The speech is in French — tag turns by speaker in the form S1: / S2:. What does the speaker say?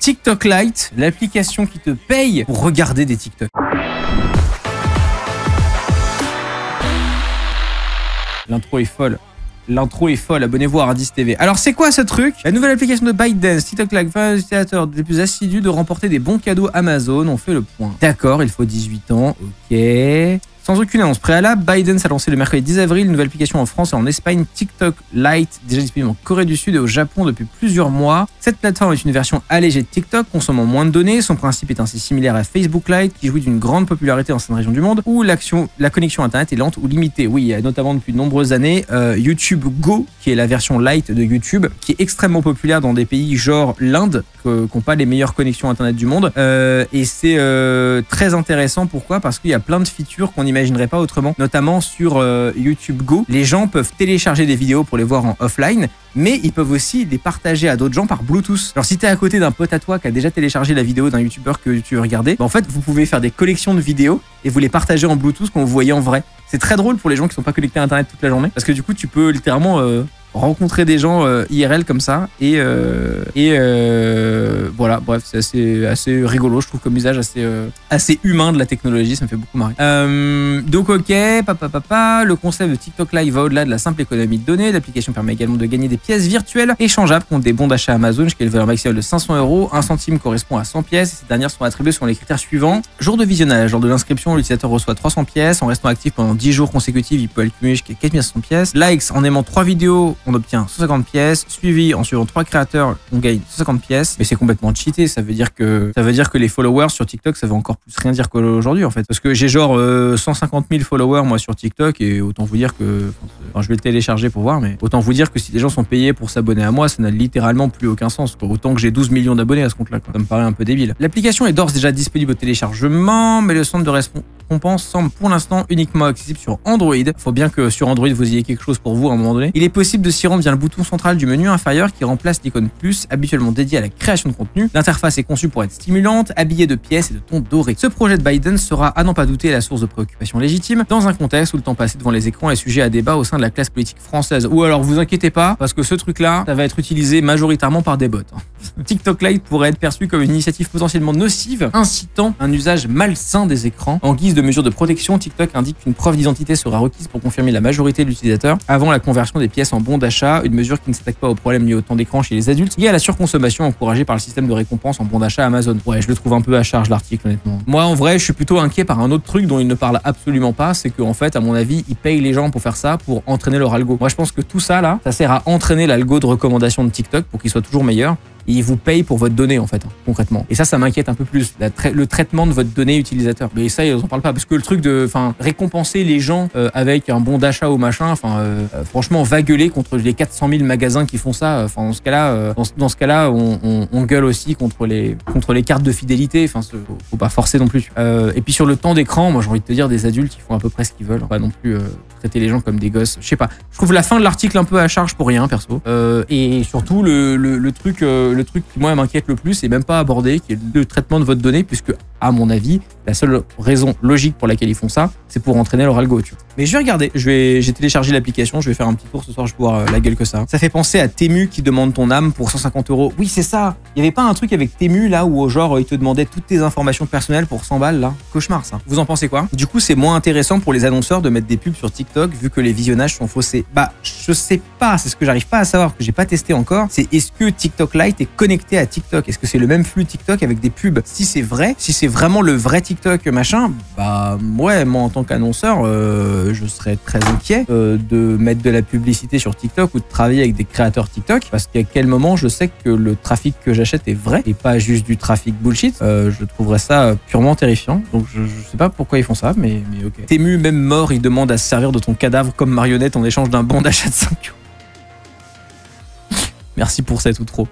S1: TikTok Lite, l'application qui te paye pour regarder des TikTok. L'intro est folle. L'intro est folle, abonnez-vous à Radis TV. Alors c'est quoi ce truc? La nouvelle application de ByteDance, TikTok Lite, fait utilisateurs les plus assidus de remporter des bons cadeaux Amazon. On fait le point. D'accord, il faut 18 ans, ok. Sans aucune annonce préalable, ByteDance a lancé le mercredi 10 avril une nouvelle application en France et en Espagne, TikTok Lite, déjà disponible en Corée du Sud et au Japon depuis plusieurs mois. Cette plateforme est une version allégée de TikTok, consommant moins de données. Son principe est ainsi similaire à Facebook Lite, qui jouit d'une grande popularité dans certaines régions du monde, où la connexion Internet est lente ou limitée. Oui, il y a notamment depuis de nombreuses années YouTube Go, qui est la version Lite de YouTube, qui est extrêmement populaire dans des pays genre l'Inde, qui n'ont pas les meilleures connexions Internet du monde. Et c'est très intéressant. Pourquoi? Parce qu'il y a plein de features qu'on imaginerait pas autrement, notamment sur YouTube Go. Les gens peuvent télécharger des vidéos pour les voir en offline, mais ils peuvent aussi les partager à d'autres gens par Bluetooth. Alors si tu es à côté d'un pote à toi qui a déjà téléchargé la vidéo d'un YouTuber que tu veux regarder, en fait vous pouvez faire des collections de vidéos et vous les partager en Bluetooth quand vous voyez en vrai. C'est très drôle pour les gens qui sont pas connectés à Internet toute la journée, parce que du coup tu peux littéralement rencontrer des gens IRL comme ça et voilà, bref, c'est assez rigolo, je trouve, comme usage assez humain de la technologie, ça me fait beaucoup marrer. Donc ok, le concept de TikTok Live va au-delà de la simple économie de données. L'application permet également de gagner des pièces virtuelles échangeables contre des bons d'achat Amazon jusqu'à une valeur maximale de 500 €. Un centime correspond à 100 pièces et ces dernières sont attribuées selon les critères suivants. Jour de visionnage, lors de l'inscription, l'utilisateur reçoit 300 pièces. En restant actif pendant 10 jours consécutifs, il peut accumuler jusqu'à 4500 pièces. Likes, en aimant 3 vidéos, on obtient 150 pièces. Suivi, en suivant 3 créateurs, on gagne 150 pièces. Mais c'est complètement cheaté. Ça veut dire que les followers sur TikTok, ça veut encore plus rien dire qu'aujourd'hui en fait. Parce que j'ai genre 150 000 followers moi sur TikTok et autant vous dire que, enfin, je vais le télécharger pour voir, mais autant vous dire que si les gens sont payés pour s'abonner à moi, ça n'a littéralement plus aucun sens. Autant que j'ai 12 millions d'abonnés à ce compte-là, ça me paraît un peu débile. L'application est d'ores déjà disponible au téléchargement, mais le centre de récompense semble pour l'instant uniquement accessible sur Android. Faut bien que sur Android vous ayez quelque chose pour vous à un moment donné. Il est possible de s'y rendre via le bouton central du menu inférieur qui remplace l'icône plus, habituellement dédié à la création de contenu. L'interface est conçue pour être stimulante, habillée de pièces et de tons dorés. Ce projet de ByteDance sera, à n'en pas douter, la source de préoccupations légitimes dans un contexte où le temps passé devant les écrans est sujet à débat au sein de la classe politique française. Ou alors vous inquiétez pas, parce que ce truc-là, ça va être utilisé majoritairement par des bots. TikTok Lite pourrait être perçu comme une initiative potentiellement nocive, incitant un usage malsain des écrans. En guise de mesure de protection, TikTok indique qu'une preuve d'identité sera requise pour confirmer la majorité de l'utilisateur avant la conversion des pièces en bons d'achat, une mesure qui ne s'attaque pas au problème lié au temps d'écran chez les adultes et à la surconsommation encouragée par le système de récompense en bons d'achat Amazon. Ouais, je le trouve un peu à charge l'article honnêtement. Moi en vrai, je suis plutôt inquiet par un autre truc dont il ne parle absolument pas, c'est qu'en fait, à mon avis, ils payent les gens pour faire ça, pour entraîner leur algo. Moi je pense que tout ça là, ça sert à entraîner l'algo de recommandation de TikTok pour qu'il soit toujours meilleur. Et ils vous payent pour votre donnée en fait, concrètement. Et ça m'inquiète un peu plus, le traitement de votre donnée utilisateur. Mais ça, ils en parlent pas, parce que le truc de, récompenser les gens avec un bon d'achat ou machin, franchement, va gueuler contre les 400 000 magasins qui font ça. Dans ce cas-là, on gueule aussi contre les cartes de fidélité. Faut pas forcer non plus. Et puis sur le temps d'écran, moi j'ai envie de te dire, des adultes, ils font à peu près ce qu'ils veulent. Pas non plus traiter les gens comme des gosses. Je sais pas. Je trouve la fin de l'article un peu à charge pour rien, perso. Et surtout le truc qui moi m'inquiète le plus, c'est même pas abordé, qui est le traitement de votre donnée, puisque à mon avis, la seule raison logique pour laquelle ils font ça, c'est pour entraîner leur algo, tu vois. Mais je vais regarder, j'ai téléchargé l'application, je vais faire un petit tour ce soir, je vais voir la gueule que ça. Ça fait penser à Temu qui demande ton âme pour 150 €. Oui, c'est ça. Il y avait pas un truc avec Temu là où genre il te demandait toutes tes informations personnelles pour 100 balles là. Cauchemar ça. Vous en pensez quoi? Du coup, c'est moins intéressant pour les annonceurs de mettre des pubs sur TikTok vu que les visionnages sont faussés. Bah, je sais pas, c'est ce que j'arrive pas à savoir, que j'ai pas testé encore. C'est est-ce que TikTok Lite est connecté à TikTok? Est-ce que c'est le même flux TikTok avec des pubs? Si c'est vrai, si c'est vraiment le vrai TikTok machin, bah ouais, moi en tant qu'annonceur, je serais très inquiet de mettre de la publicité sur TikTok ou de travailler avec des créateurs TikTok, parce qu'à quel moment je sais que le trafic que j'achète est vrai et pas juste du trafic bullshit. Je trouverais ça purement terrifiant. Donc je sais pas pourquoi ils font ça, mais ok. Temu, même mort, il demande à se servir de ton cadavre comme marionnette en échange d'un bon d'achat de 5 €. Merci pour cette outro.